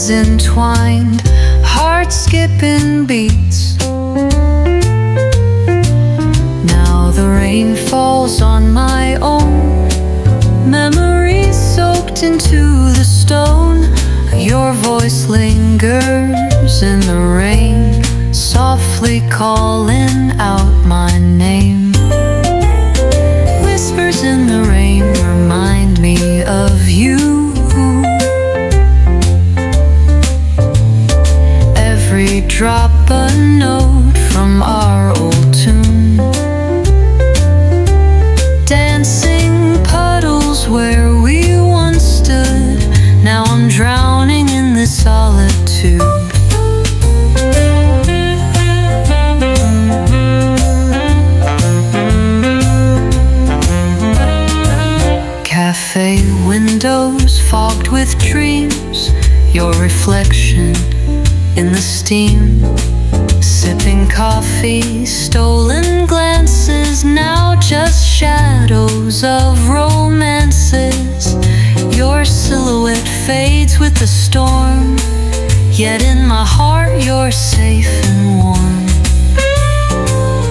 senses entwined, heart skipping beats. Now the rain falls on my own, memories soaked into the stone. Your voice lingers in the rain, softly calling out my name. Whispers in the rain remind me of you. Every drop a note from our old tune. Dancing puddles where we once stood. Now I'm drowning in this solitude. Cafe windows fogged with dreams, your reflection in the steam. Sipping coffee, stolen glances, now just shadows of romances. Your silhouette fades with the storm, yet in my heart you're safe and warm.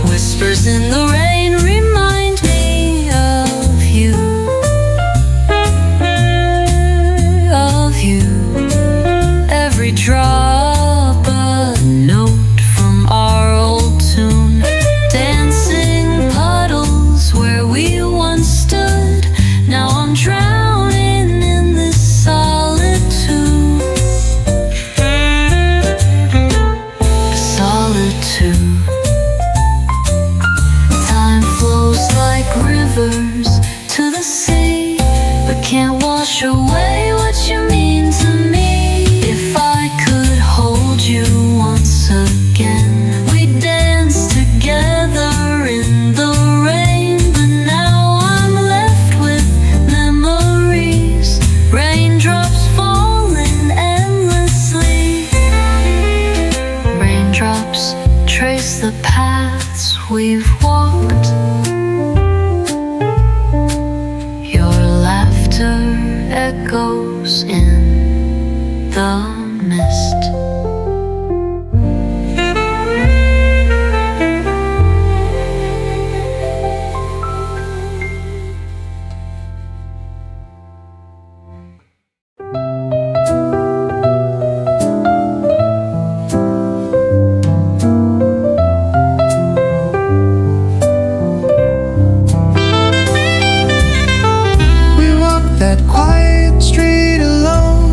Whispers in the rain remind me of you, of you. Every drop a note from our old tune. Dancing puddles where we once stood. Now I'm drowning in this solitude. Solitude. Time flows like rivers to the sea, but can't wash away what you mean to me. If I could hold you once again, we'd dance together in the rain. But now I'm left with memories, raindrops falling endlessly. Raindrops trace the paths we've walked. Your laughter echoes in the mist. We walked that quiet street alone.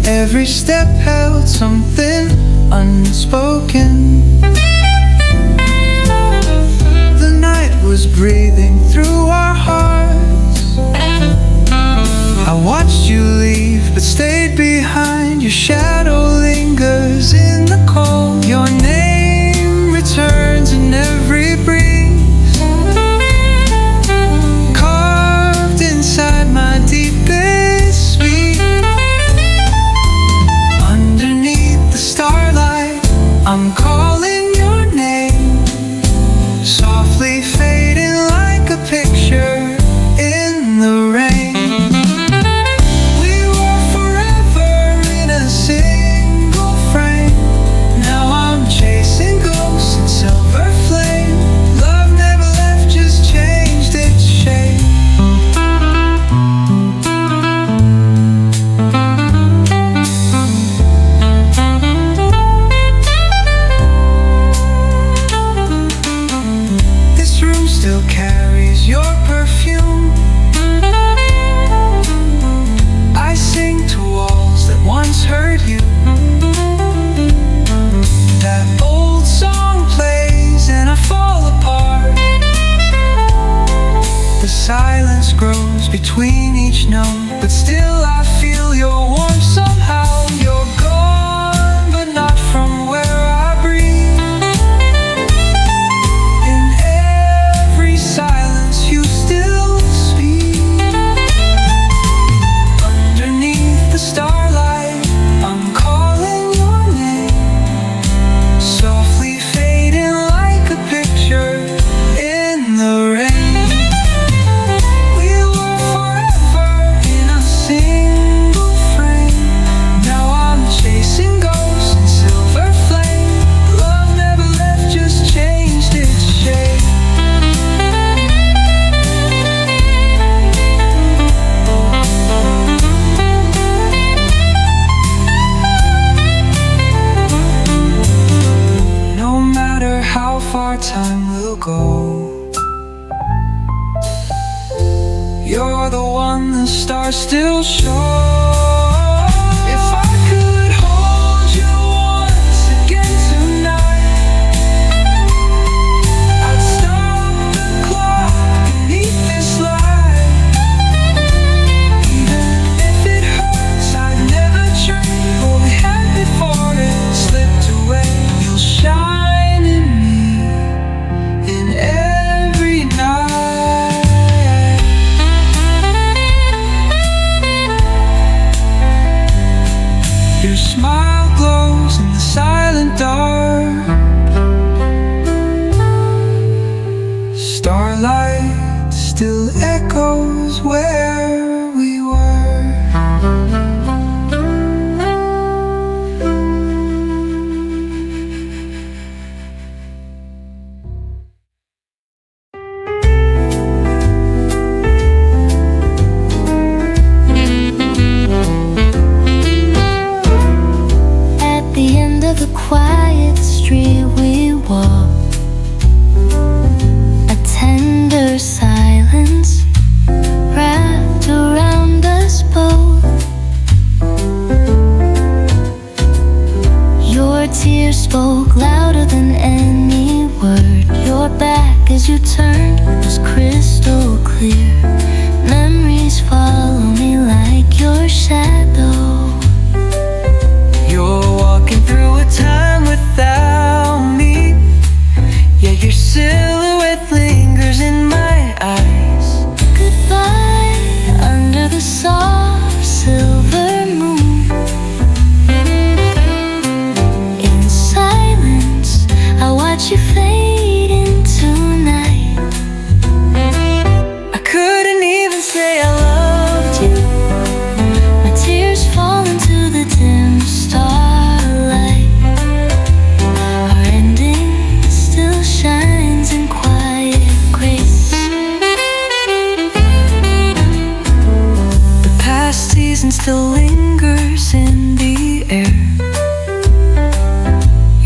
Every step held something unspoken. The night was breathing through our hearts. I watched you leave but stayed behind. Your shadow lingers in the cold. Your name returns in every breeze, carved inside my deepest sweet. Underneath the starlight, I'm calling your name, softly fading like a picture in the rain. We were forever in a single still sure. If I could hold you once again tonight, I'd stop the clock beneath this light. Even if it hurts, I'd never trade what we had before it slipped away. You'll shine in me in every night. Your smile glows in the silent dark. Starlight still echoes where we were. At the end of the quiet street we walk, a tender silence wrapped around us both. Your tears spoke louder than any word. Your back as you turned was crystal clear. Memories follow me like your shadow. You're walking through a time without me. Yeah, your silhouette lingers in my eyes. Goodbye under the soft silver moon. In silence, I watch you fade into night. I couldn't even say I loved you. My tears fall into the dim starlight. Our ending still shines in quiet grace. The past season still lingers in the air.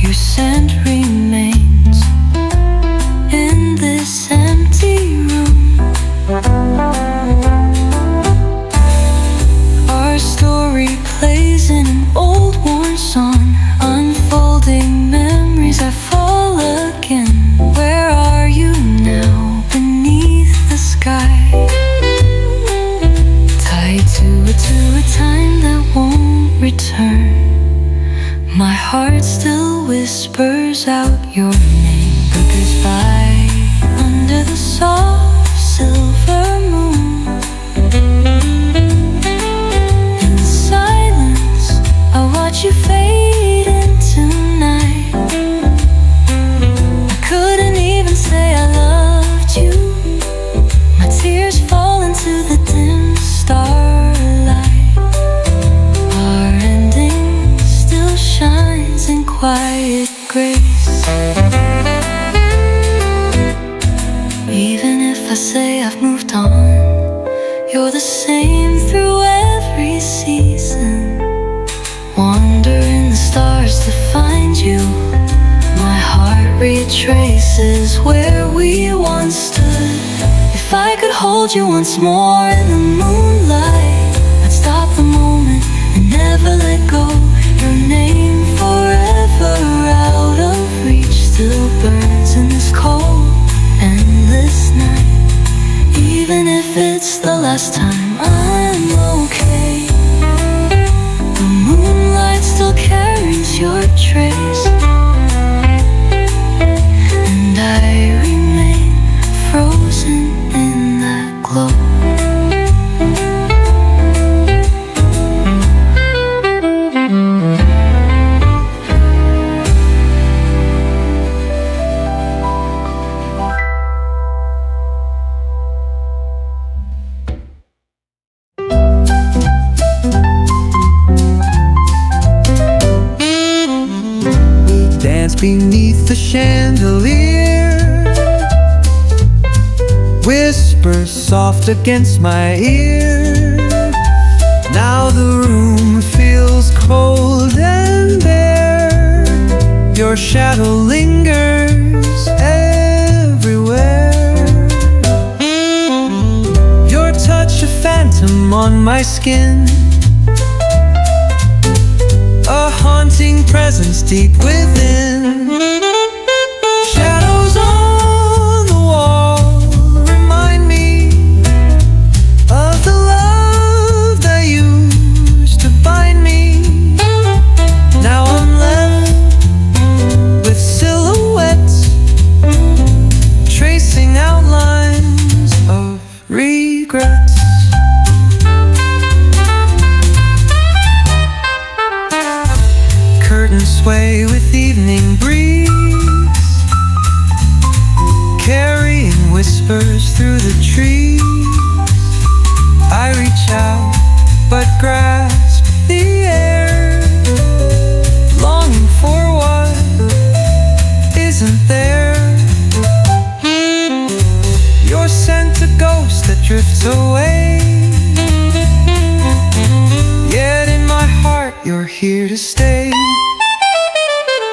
Your scent remains in this empty room. Our story plays in an old worn song, unfolding memories that fall again. Where are you now beneath the sky? Tied to a time that won't return. My heart still whispers out your name. Goodbye under the soft silver moon. In silence, I watch you fade into night. I couldn't even say I loved you. My tears fall into the dim starlight. Our ending still shines in quiet grace. Even if I say I've moved on, you're the same through every season. Wandering the stars to find you. My heart retraces where we once stood. If I could hold you once more in the moonlight, I'd stop the moment and never let go. Your name forever out of reach still burns in this cold, endless night. Even if it's the last time, I'm okay. The moonlight still carries your trace, and I remain frozen in that glow. Beneath the chandelier, whispers soft against my ear. Now the room feels cold and bare. Your shadow lingers everywhere. Your touch a phantom on on my skin, a haunting presence deep within. Shadows on the wall remind me of the love that used to bind me. Now I'm left with silhouettes, tracing outlines of regrets. Curtains sway with evening breeze, carrying whispers through the trees. I reach out but grasp the air, longing for what isn't there. Your scent, a ghost that drifts away, yet in my heart you're here to stay.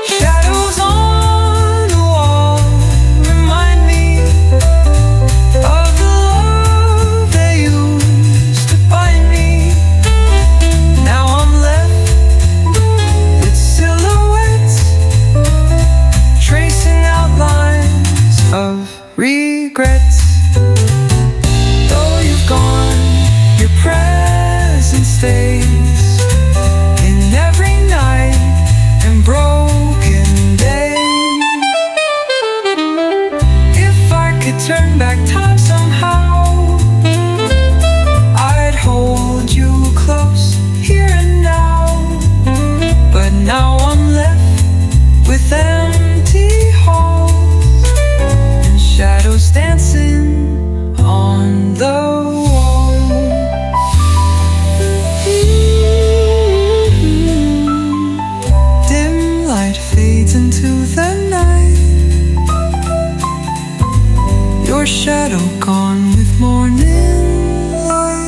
Shadows on the wall remind me of the love that used to bind me. Now I'm left with silhouettes, tracing outlines of regrets. Though you've gone, your presence stays in every night and broken day. If I could turn back time somehow, I'd hold you close here and now. But now I'm left with empty halls and shadows dancing on the wall. Dim light fades into the night, your shadow gone with morning light.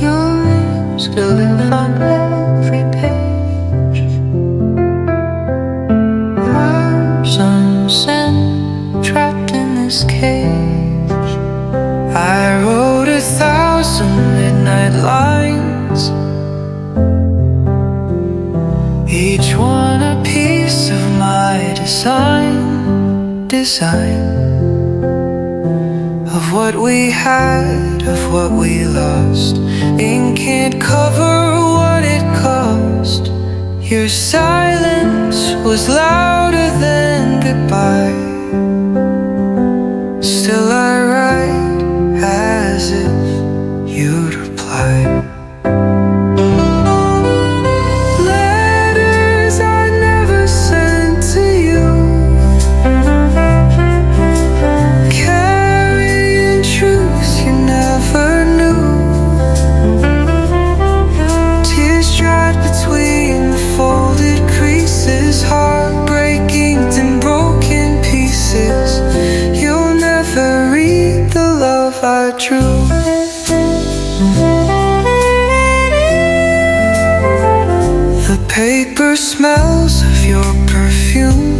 Your name's still live on every page. There's sunset trapped in this cage. I wrote 1,000 midnight lines, each one a piece of my design of what we had, of what we lost. Ink can't cover what it cost. Your silence was louder than goodbye. Still I write as if you'd reply. Letters I never sent to you, carrying truths you never knew. Tears dried between the folded creases, heartbreaking in broken pieces. You'll never read the love I drew. The paper smells of your perfume,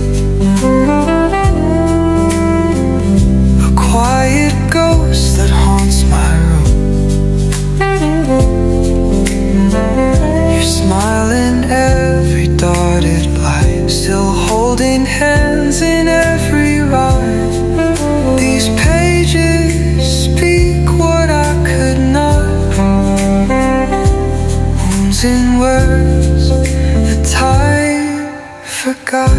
a quiet ghost that haunts my room. Your smile in every dotted line, still holding hands in every rhyme. These pages speak what I could not. Wounds in words that time forgot.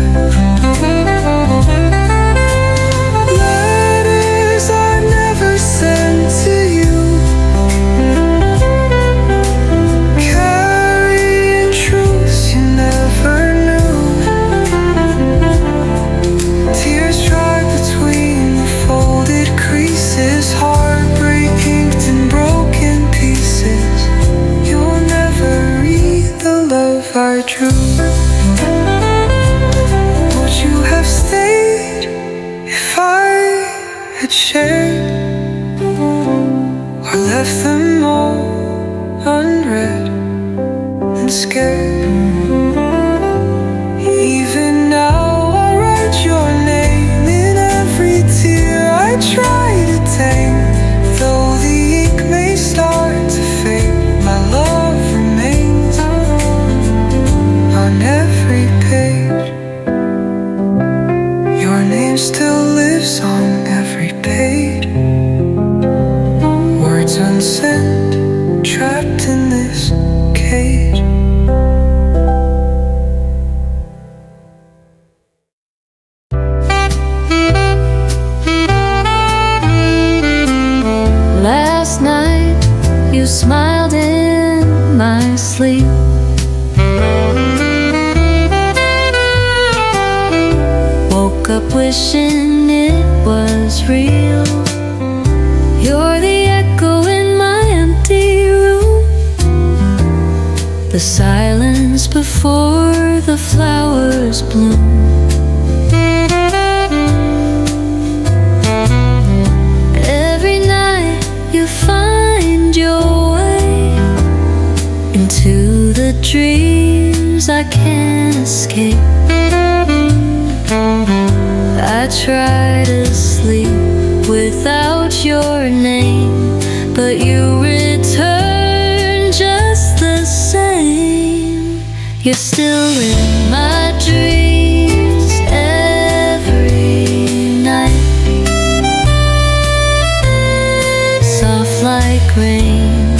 Letters I never sent to you, carrying truths you never knew. Tears dry between the folded creases, heartbreaking in broken pieces. You'll never read the love I drew. shared, or left them all unread and scared. Even now I write your name in every tear I try to tame. Though the ink may start to fade, my love remains on every page. Your name still lives on every page. Words unsent, trapped in this cage. Last night you smiled in my sleep. Woke up wishing it was real. You're the echo in my empty room, the silence before the flowers bloom. Every night you find your way into the dreams I can't escape. I try to sleep without your name, but you return just the same. You're still in my dreams every night, soft like rain,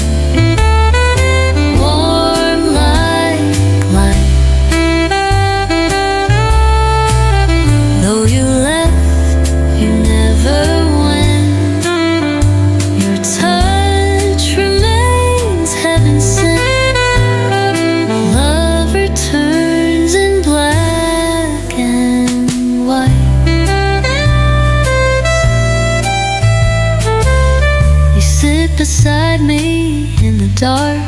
warm like light. Though you left, you never went. Your touch remains heaven sent. Love returns in black and white. You sit beside me in the dark.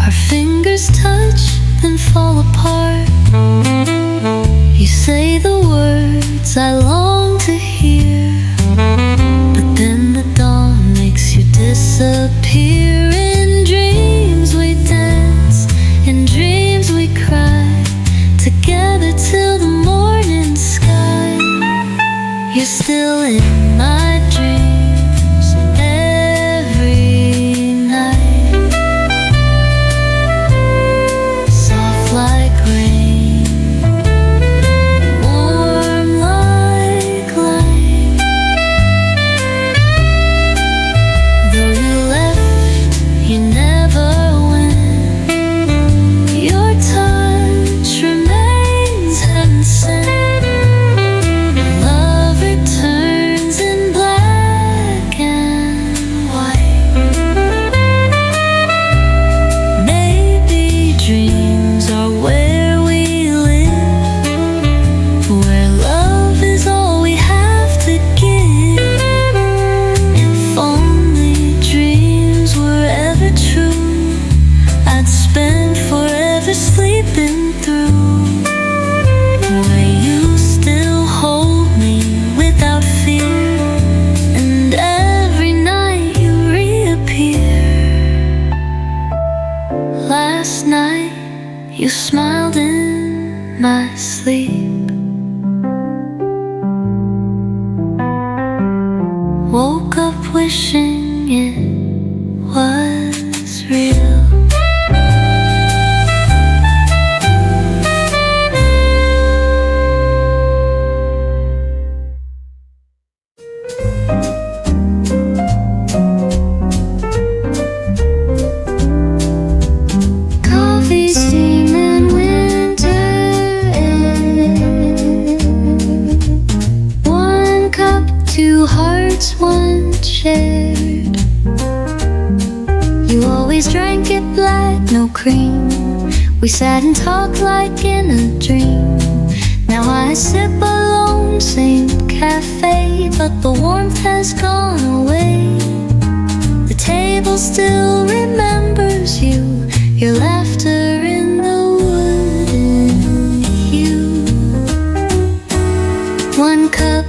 Our fingers touch, then fall apart. You say the words I long to hear, but then the dawn makes you disappear. In dreams we dance, in dreams we cry, together till the morning sky. You're still in my dreams every night, soft like rain, warm like light. Though you left, you never went. Your touch remains heaven sent. Love returns in black and white. Maybe dreams are where we live, where love is all we have to give. If only dreams were ever true, I'd spend forever sleeping through, where you still hold me without fear, and every night you reappear. Last night you smiled in my sleep. Woke up wishing it was real. Coffee steaming winter air. One cup, two hearts, one shared. You always drank it black, no cream. We sat and talked like in a dream. Now I sip alone, same cafe, but the warmth has gone away. The table still remembers you, your laughter in the wooden hue. One cup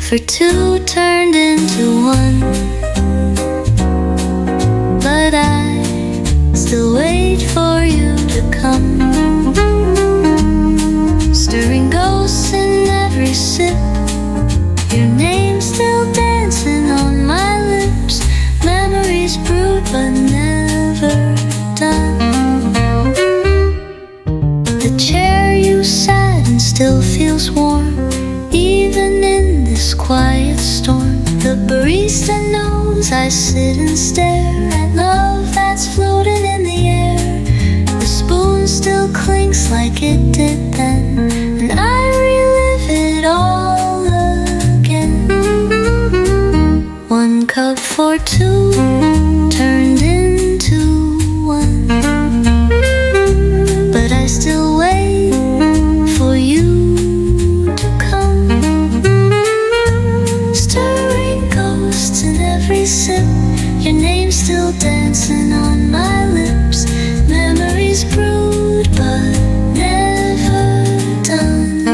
for two turned into one. But I still wait for you to come, stirring ghosts in every sip. Your name still dancing on my lips. Memories brewed but never done. The chair you sat in still feels warm, even in this quiet storm. The barista knows I sit and stare at love that's floating in the air. The spoon still clinks like it did then, and I relive it all again. One cup for two turned into one, but I still wait for you to come, stirring ghosts in every sip. Your name's still dancing on my lips. Memories brewed but never done.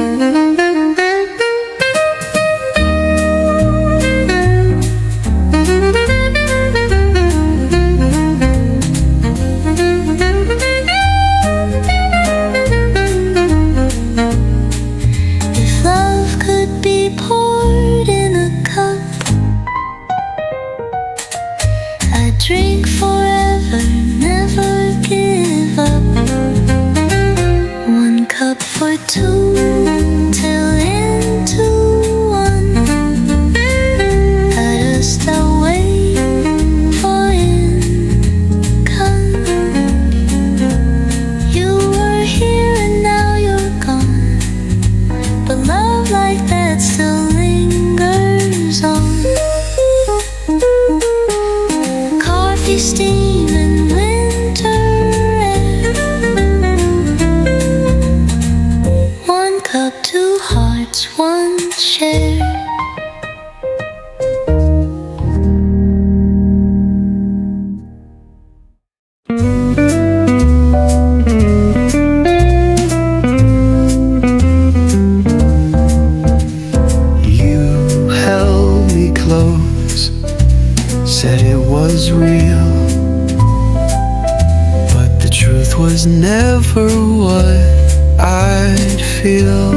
If love could be poured in a cup, I'd drink forever, never give up. One cup for two till into one. I just still wait for income. You were here and now you're gone, but love like that still lingers on. Coffee steam and winter air. One cup, two hearts, one share. You held me close, said it was real, but the truth was never what I'd feel.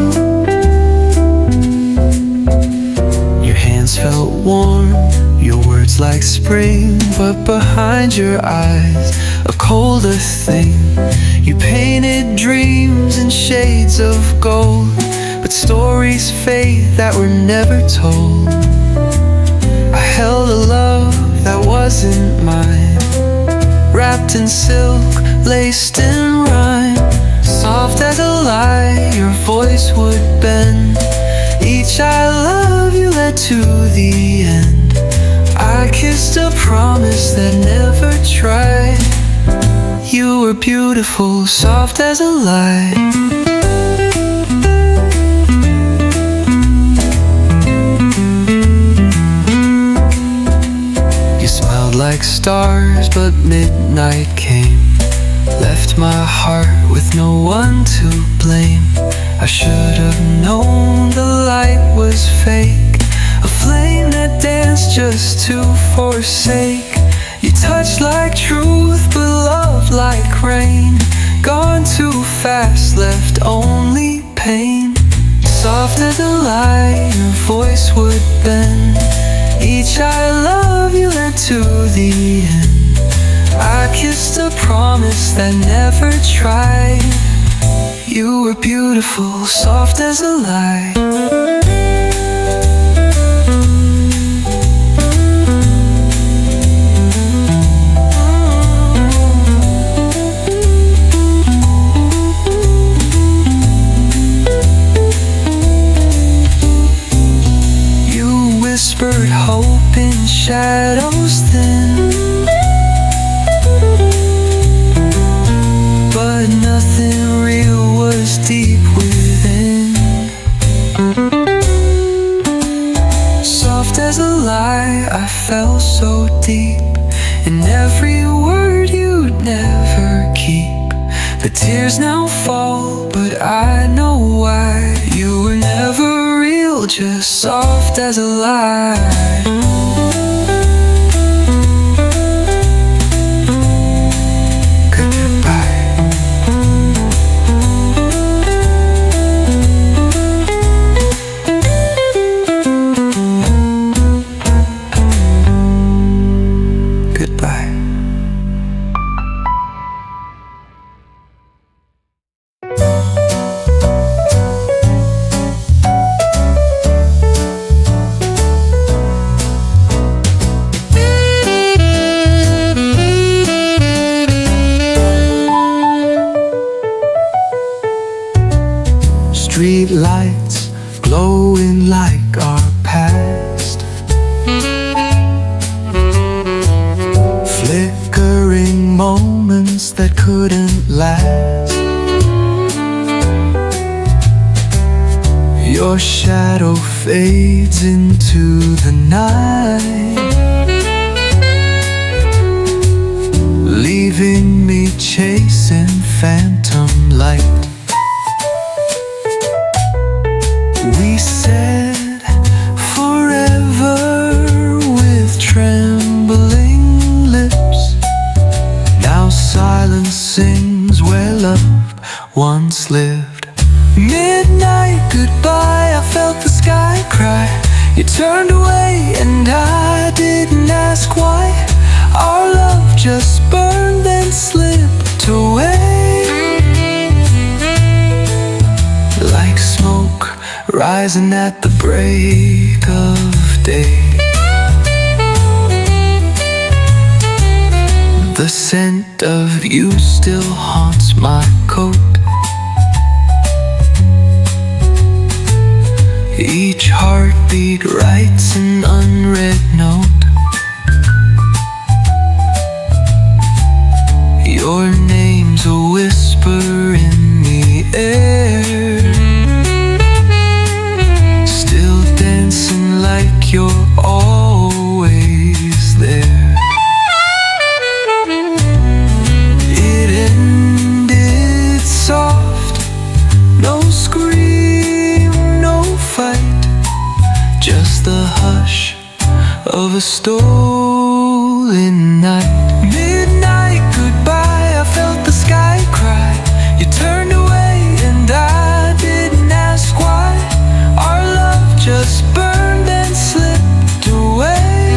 Your hands felt warm, your words like spring, but behind your eyes a colder thing. You painted dreams in shades of gold, but stories fade that were never told. I held a love that wasn't mine, wrapped in silk, laced in rhyme. Soft as a lie, your voice would bend. Each I love you led to the end. I kissed a promise that never tried. You were beautiful, soft as a lie. Like stars, but midnight came, left my heart with no one to blame. I should have known the light was fake, a flame that danced just to forsake. You touched like truth, but love like rain, gone too fast, left only pain. Soft as a lie, your voice would bend. Each I love you led to the end. I kissed a promise that never tried. You were beautiful, soft as a lie. Whispered hope in shadows thin, but nothing real was deep within. Soft as a lie, I fell so deep in every word you'd never keep. The tears now fall, but I know why. You were never real, hold you soft as a light. Street lights glowing like our past, flickering moments that couldn't last. Your shadow fades into the night, leaving me chasing phantom light. We said forever with trembling lips. Now silence sings where love once lived. Midnight goodbye, I felt the sky cry. You turned away and I didn't ask why. Our love just burned then slipped away, like smoke rising at the break of day. The scent of you still haunts my coat. Each heartbeat writes an unread note. Your name's a whisper in the air, still dancing like you're always there. It ended soft, no scream, no fight, just the hush of a stolen night. Midnight goodbye, I felt the sky cry. You turned away and I didn't ask why. Our love just burned and slipped away,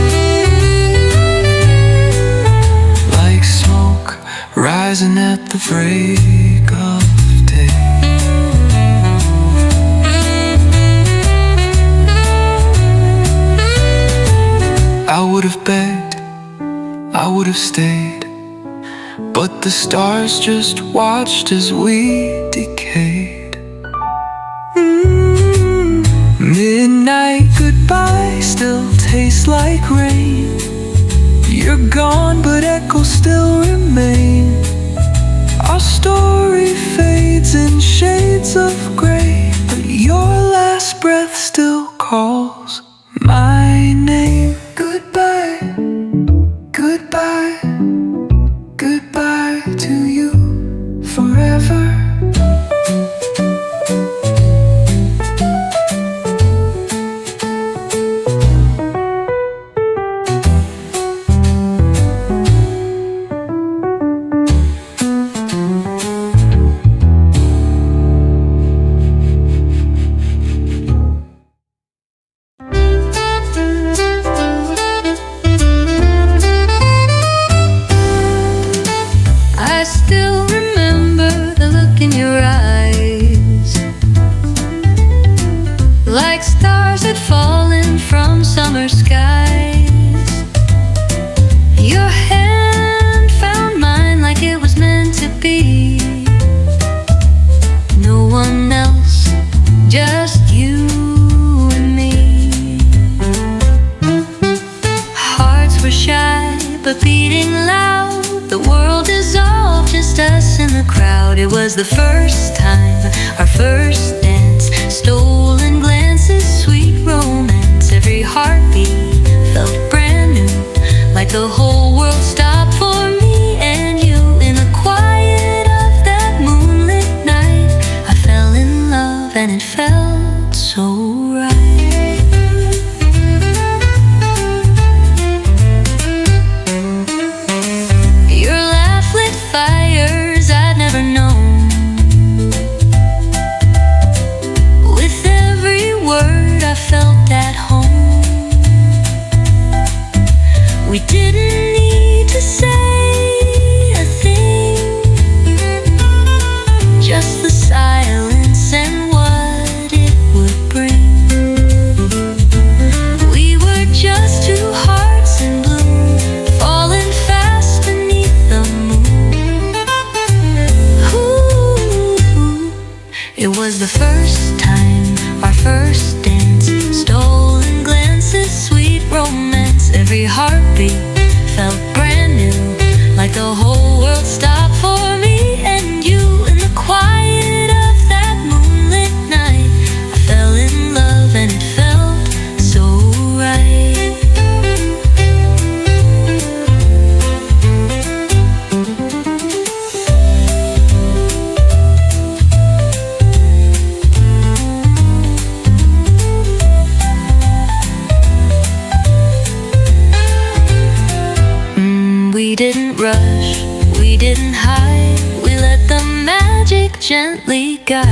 like smoke rising at the break of day. I would have begged, I would have stayed, but the stars just watched as we decayed. Midnight goodbye still tastes like rain. You're gone but echoes still remain. Our story fades in shades of gray, but your last breath still calls my name. Goodbye, goodbye, goodbye to you forever. I still remember the look in your eyes, like stars had fallen from summer skies. Your hand found mine like it was meant to be. No one else, just you and me. Hearts were shy but beating loud. The world dissolved, just us in the crowd. It was the first time, our first dance, stolen glances, sweet romance. Every heartbeat felt brand new, like the whole world stopped for me and you. In the quiet of that moonlit night, I fell in love and it felt so right. We didn't need to say a thing, just the silence and what it would bring. We were just two hearts in bloom, falling fast beneath the moon. Ooh, it was the first time, our first dance, stolen glances, sweet romance. Every heartbeat felt brand new, like the whole world stopped for me and you. In the quiet of that moonlit night, I fell in love and it felt so right. We didn't rush, we didn't hide, we let the magic gently guide.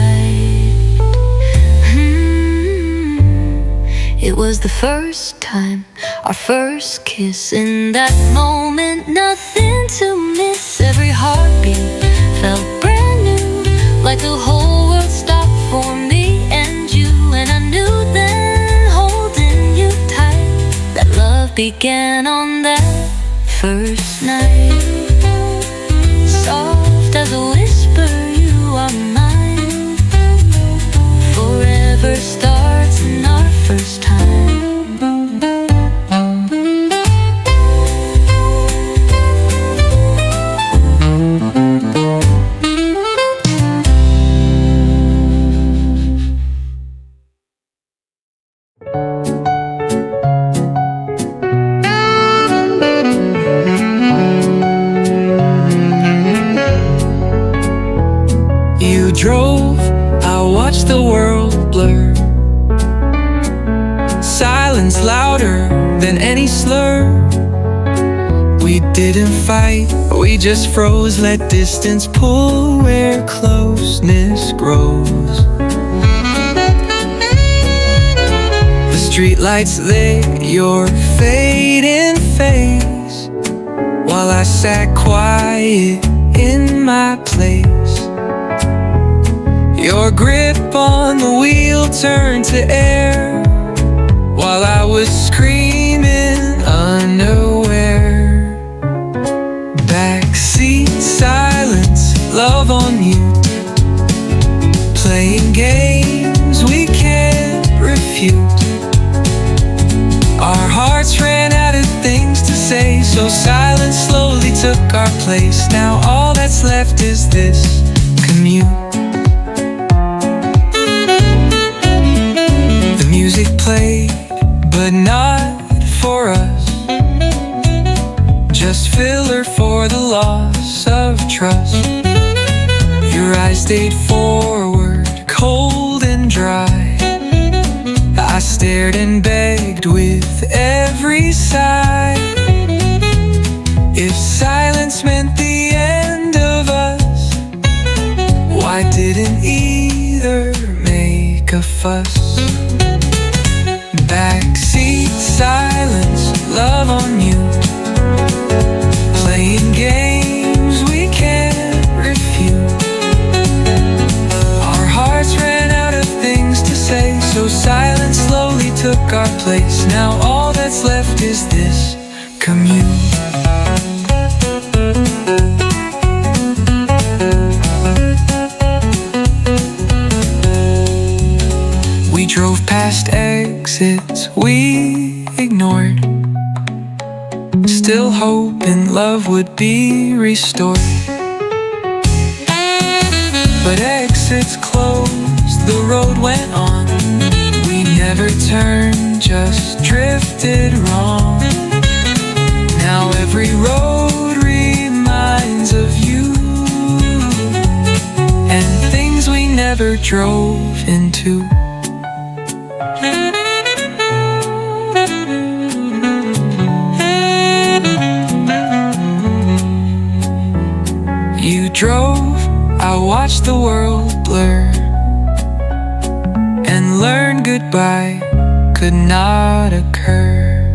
It was the first time, our first kiss. In that moment, nothing to miss. Every heartbeat felt brand new, like the whole world stopped for me and you. And I knew then, holding you tight, that love began on that first night. Soft as a whisper, you are mine. Forever starts in our first time. You drove, I watched the world blur. Silence louder than any slur. We didn't fight, we just froze. Let distance pull where closeness grows. The streetlights lit your fading face, while I sat quiet in my place. Your grip on the wheel turned to air, while I was screaming unaware. Backseat silence, love on you, playing games we can't refute. Our hearts ran out of things to say, so silence slowly took our place. Now all that's left is this commute. The music played, but not for us, just filler for the loss of trust. Your eyes stayed forward, cold and dry. I stared and begged with every sigh. If silence meant the end of us, why didn't either make a fuss? Backseat silence, love on you, playing games we can't refute. Our hearts ran out of things to say, so silence slowly took our place. Now all that's left is this commute. We drove past exits we ignored, still hoping love would be restored. But exits closed, the road went on. We never turned, just drifted wrong. Now every road reminds of you, and things we never drove into. You drove, I watched the world blur, and learned goodbye could not occur.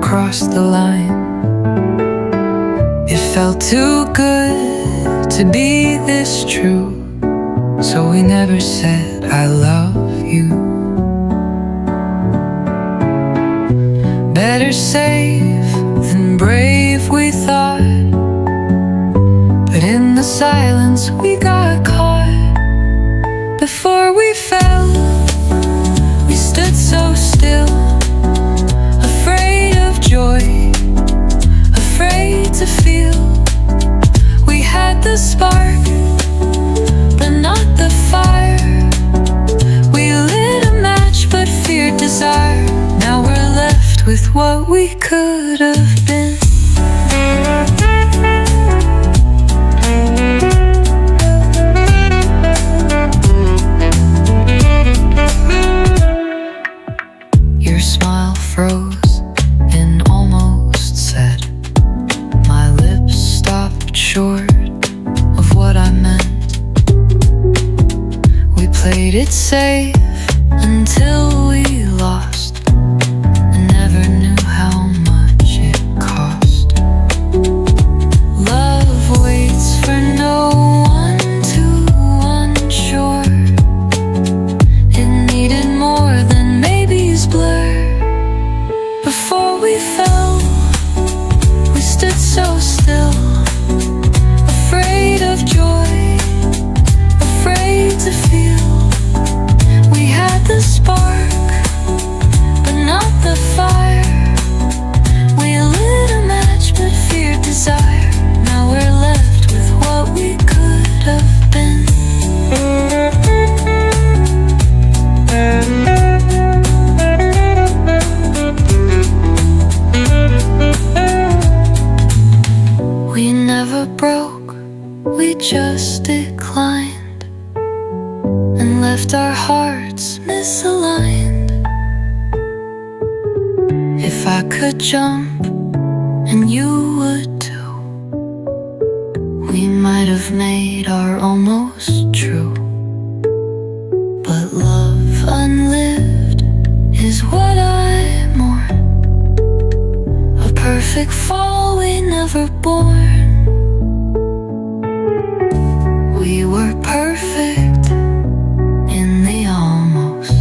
crossed the line. It felt too good to be this true, so we never said I love you. Better safe than brave, we thought, but in the silence we got caught. Before we fell, we stood so still, afraid of joy, afraid to feel. We had the spark, but not the fire. We lit a match but feared desire. Now we're left with what we could have been. Your smile froze and almost said, my lips stopped short of what I meant. We played it safe until we lost, and never knew how much it cost. Love waits for no one too unsure. It needed more than maybe's blur. Before we fell, we stood so still, afraid of joy, afraid to feel. We had the spark, but not the fire. We lit a match but feared desire. Now we're left with what we could have been. We never broke, we just declined, and left our hearts misaligned. If I could jump and you would too, we might have made our almost true. But love unlived is what I mourn, a perfect fall we never born. We were perfect in the almost,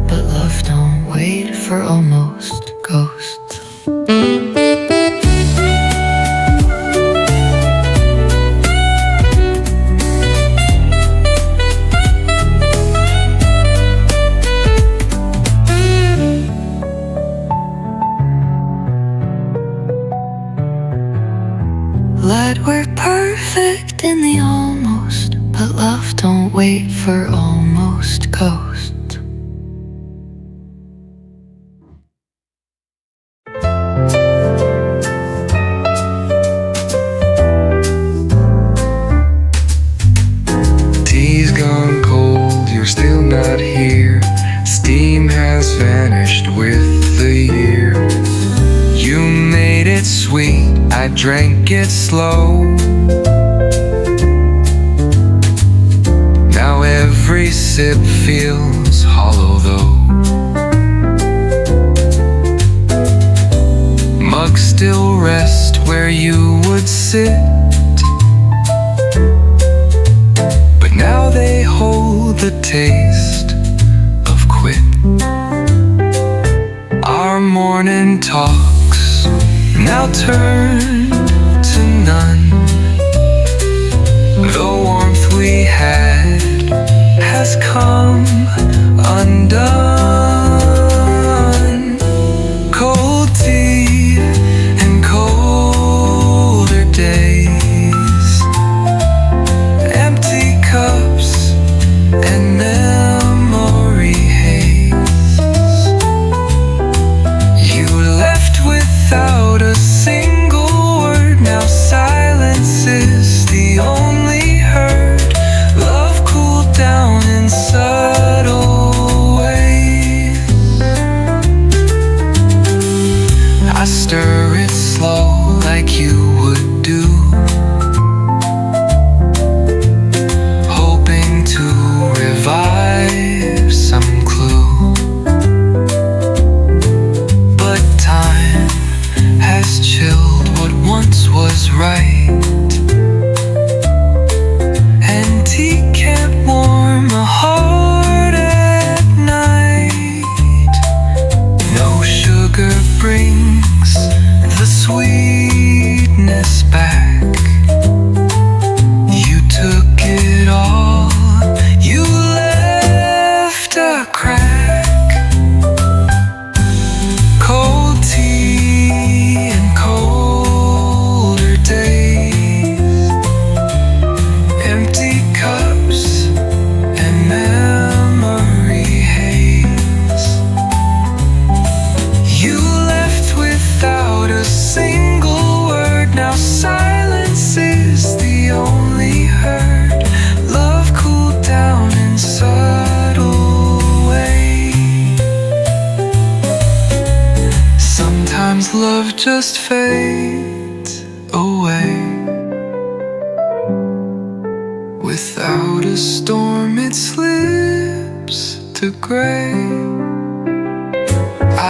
but love don't wait for almost ghosts. Lad, we're perfect in the almost, but love don't wait for almost ghosts. Tea's gone cold, you're still not here. Steam has vanished with the year. You made it sweet, I drank it slow. Now every sip feels hollow though. Mugs still rest where you would sit, but now they hold the taste of quit. Our morning talks now turn to none. The warmth we had has come undone. Cold tea and colder days, empty cups and memory haze. You left without a single word. Now silence is the only heard. Love cooled down in subtle ways. once was right, and tea can't warm a heart at night. No sugar brings the sweetness back. You took it all, you left a crack. Cold tea and colder days, empty cups and memory haze. You left without a single word. Now silence is the only heard. Love cooled down in subtle ways. Sometimes love just fades away. Without a storm it slips to gray.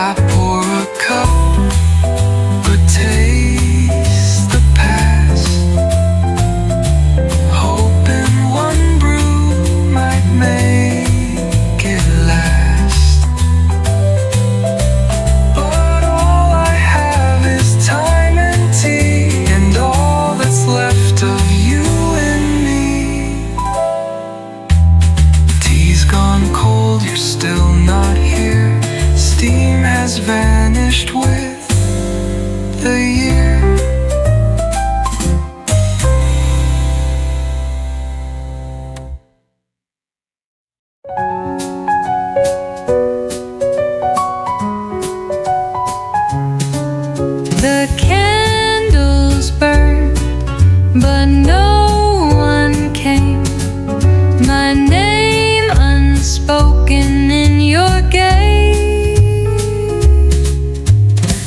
I pour a cup but taste the past, hoping one brew might make it last. But all I have is time and tea, and all that's left of you and me. Tea's gone cold, you're still not here. Steam has vanished with the year. The candles burned, but no one came. My name unspoken in your gate.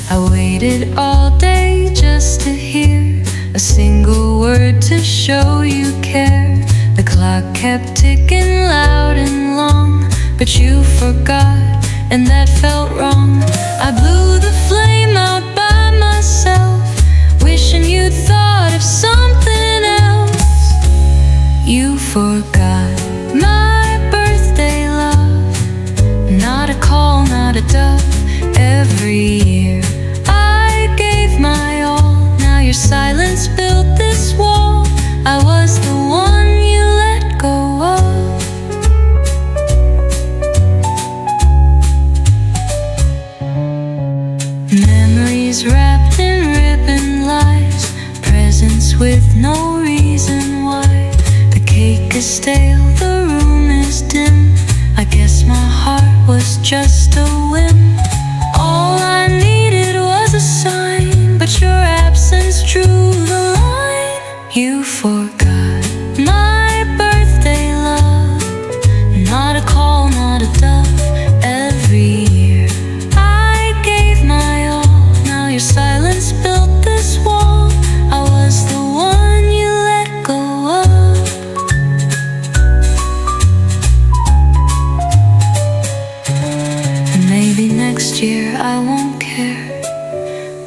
I waited all day just to hear a single word to show you care. The clock kept ticking loud and long, but you forgot, and that felt wrong. I blew the flame out by myself, wishing you'd thought of something else. You forgot my birthday love, not a call, not a dove. Every year I gave my all, now your silence built this wall. I was the one you let go of. Memories wrapped in ribbon lies, presents with no reason why. The cake is stale, the room is dim. I guess my heart was just a whim. All I needed was a sign, but your absence drew the line. You forgot my birthday love, not a call, not a dove. Every year I gave my all, now your silence built this wall. I was the one you let go of. Maybe next year I won't care,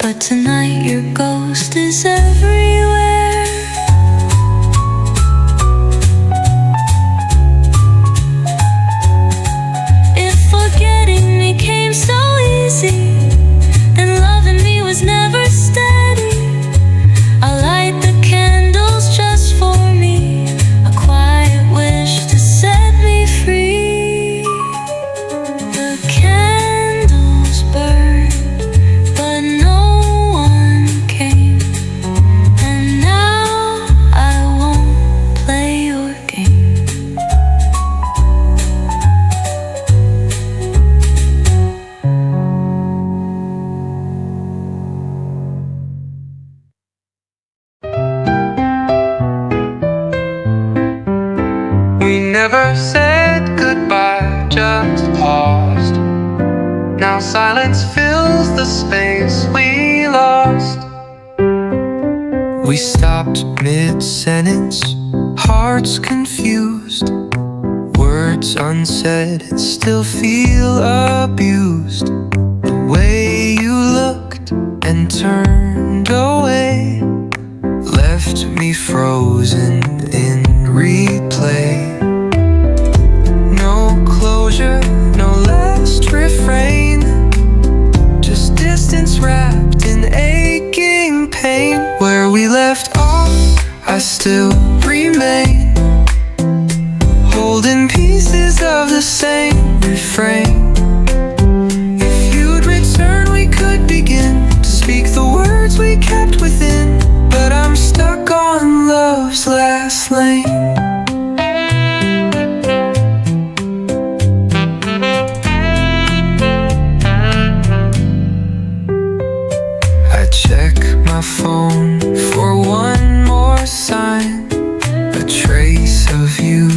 but tonight your ghost is everywhere. If forgetting me came so easy, then loving me was never steady. I light the candles just for me, a quiet wish to set me free. The candles burned, but no one came, and now I won't play your game. We never said goodbye, just paused. Now silence fills the space we lost. We stopped mid-sentence, hearts confused, words unsaid and still feel abused. The way you looked and turned away, trapped in aching pain. Where we left off, I still remain, holding pieces of the same refrain. If you'd return, we could begin to speak the words we kept within, but I'm stuck on love's last lane. I check my phone for one more sign, a trace of you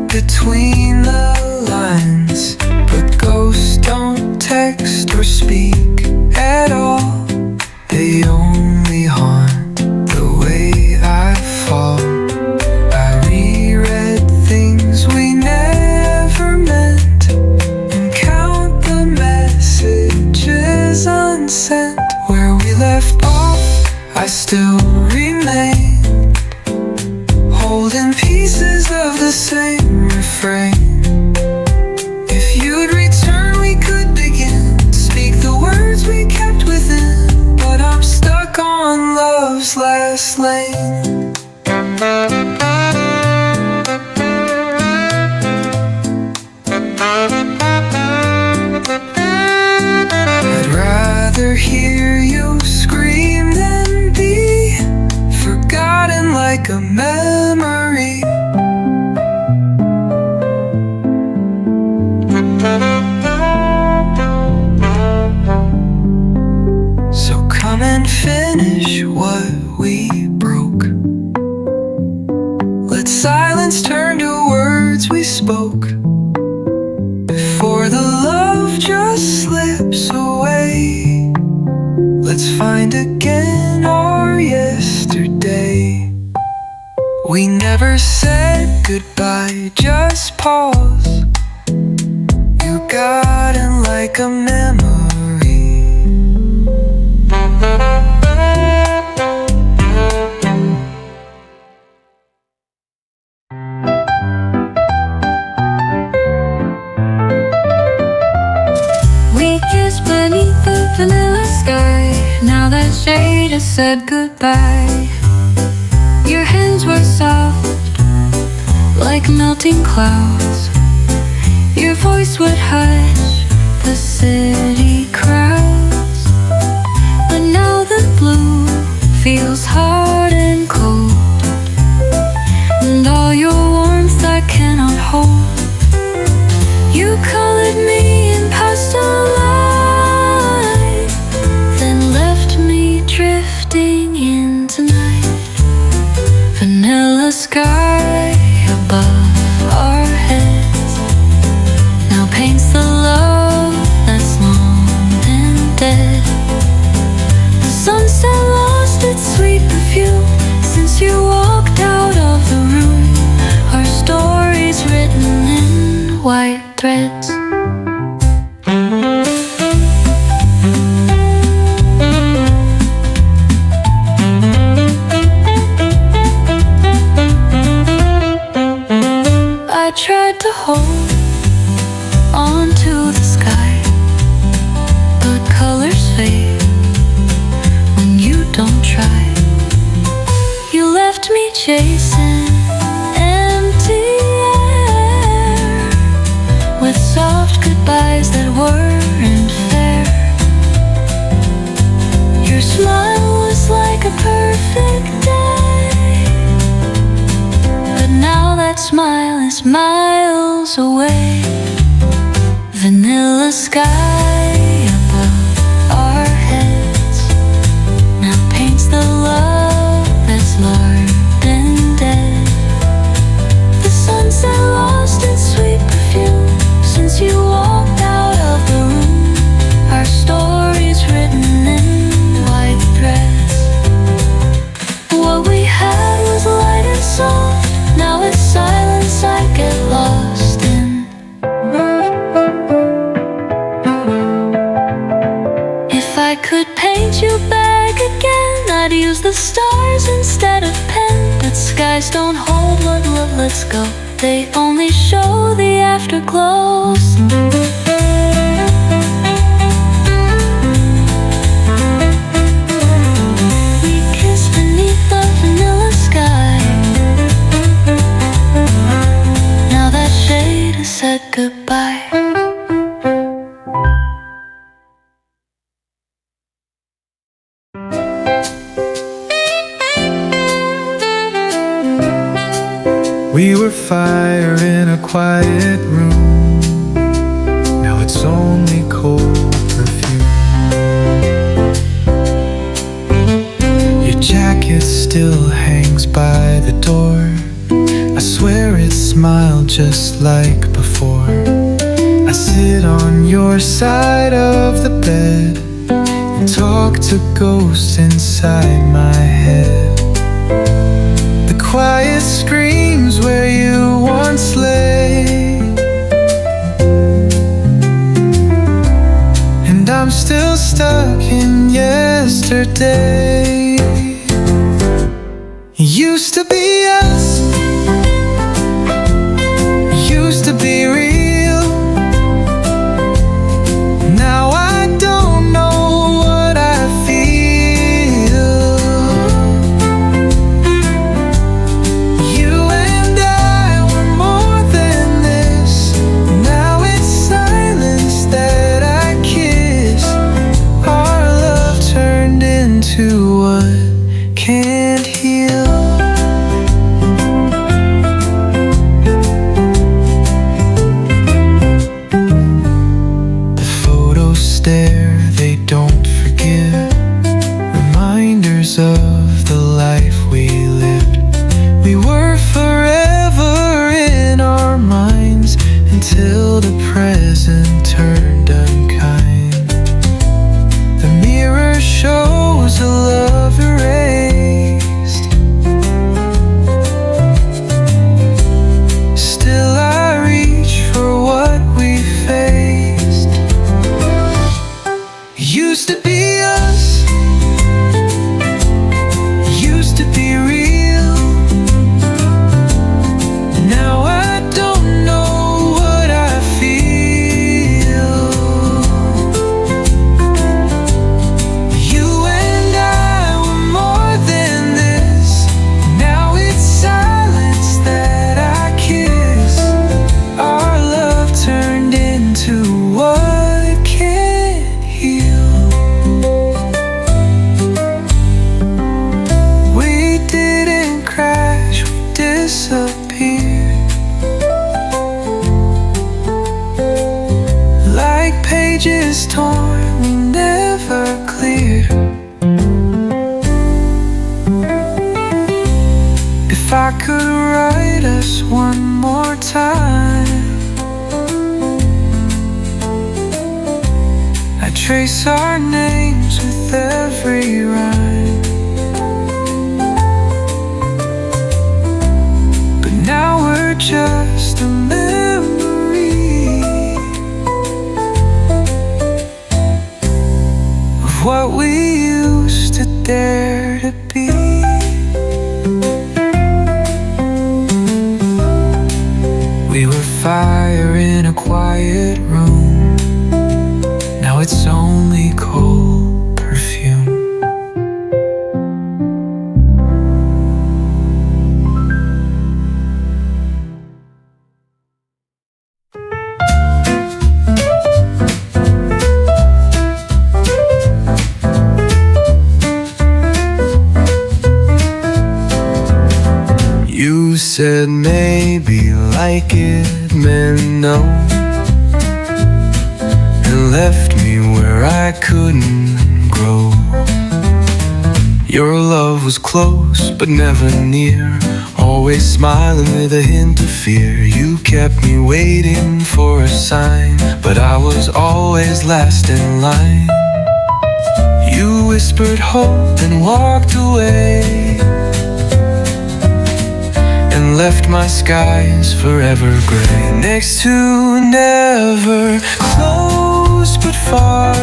between the lines. But ghosts don't text or speak at all, they only haunt the way I fall. I reread things we never meant and count the messages unsent. Where we left off, I still remain, holding pieces of the same refrain. If you'd return, we could begin to speak the words we kept within, but I'm stuck on love's last lane. I'd rather hear you scream than be forgotten like a memory. So come and finish what we broke. Let silence turn to words we spoke, before the love just slips away. Let's find again our yesterday. We never said goodbye, just pause. You got in like a memory. We kissed beneath the vanilla sky. Now that shade has said goodbye. Your hands were soft, like melting clouds. Your voice would hush the city crowds. But now the blue feels hard and cold, and all your warmth I cannot hold. You colored me in pastel light, then left me drifting into night. Vanilla sky above our heads now paints the love that's long been dead. The sunset lost its sweet perfume since you walked out of the room. Our stories written in white threads. I tried to hold on to the sky, but colors fade when you don't try. You left me chasing empty air, with soft goodbyes that weren't fair. Your smile was like a perfect day, but now that smile is miles away. Vanilla sky above our heads now paints the love that's large and dead. The sunset lost its sweet perfume since you walked out of the room. Our stories written in white threads. What we had was light and soft, now it's silence I get lost in. If I could paint you back again, I'd use the stars instead of pen. But skies don't hold what love lets go, they only show the afterglows. We were fire in a quiet room. Now it's only cold perfume. Your jacket still hangs by the door. I swear it smiled just like before. I sit on your side of the bed and talk to ghosts inside my head. The quiet screams where you once lay, and I'm still stuck in yesterday. Used to be us, used to be real. Now I don't know what I feel. You and I were more than this. Now it's silence that I kiss. Our love turned into what can't heal. They don't forgive, reminders of the life we lived. We were forever in our minds until the present turned unkind. The mirror shows a love erased. Still I reach for what we faced. Used to be us, used to be real. Now I don't know what I feel. You and I were more than this. Now it's silence that I kiss. Our love turned into what can't heal. Disappeared like pages torn, we never cleared. If I could write us one more time, I'd trace our names with every rhyme. Now we're just a memory of what we used to dare to be. We were fire in a quiet room. Now it's only cold perfume. You said maybe like it meant no, and left me where I couldn't grow. Your love was close but never near, always smiling with a hint of fear. You kept me waiting for a sign, but I was always last in line. You whispered hope and walked away, and left my skies forever gray. Next to never, close but far,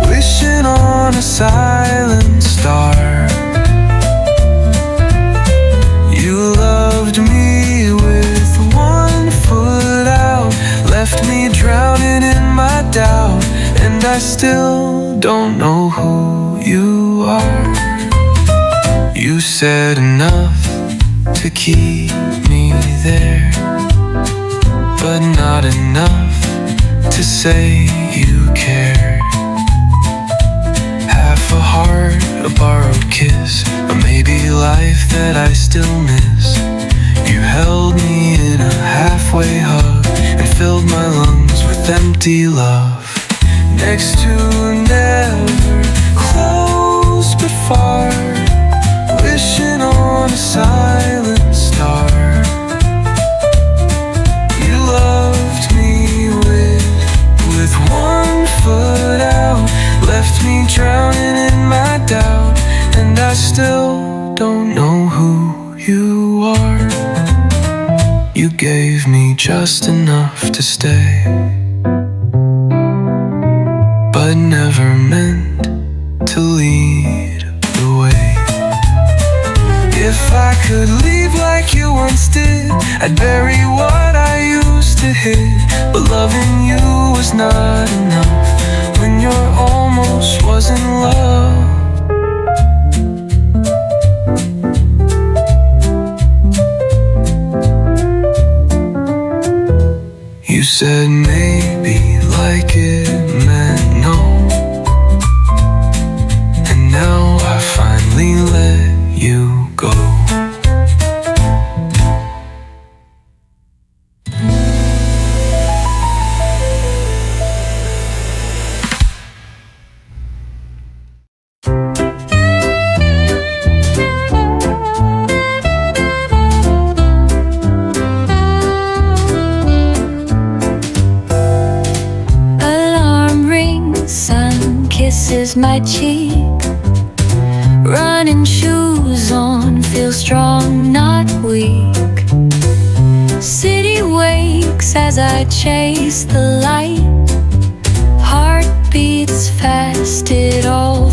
wishing on a silent star. You loved me with one foot out, left me drowning in my doubt, and I still don't know who you are. You said enough to keep me there, but not enough to say you cared. Half a heart, a borrowed kiss, or maybe life that I still miss. You held me in a halfway hug and filled my lungs with empty love. Next to never, close but far, wishing on a silent star. You loved me with one foot out, left me drowning in my doubt, and I still don't know who you are. You gave me just enough to stay, but never meant to lead the way. If I could leave like you once did, I'd bury what I used to hid. But loving you was not enough when your almost wasn't love. You said maybe like it meant no, and now I finally let you go. Kisses my cheek, running shoes on, feel strong, not weak. City wakes as I chase the light, heart beats fast, it all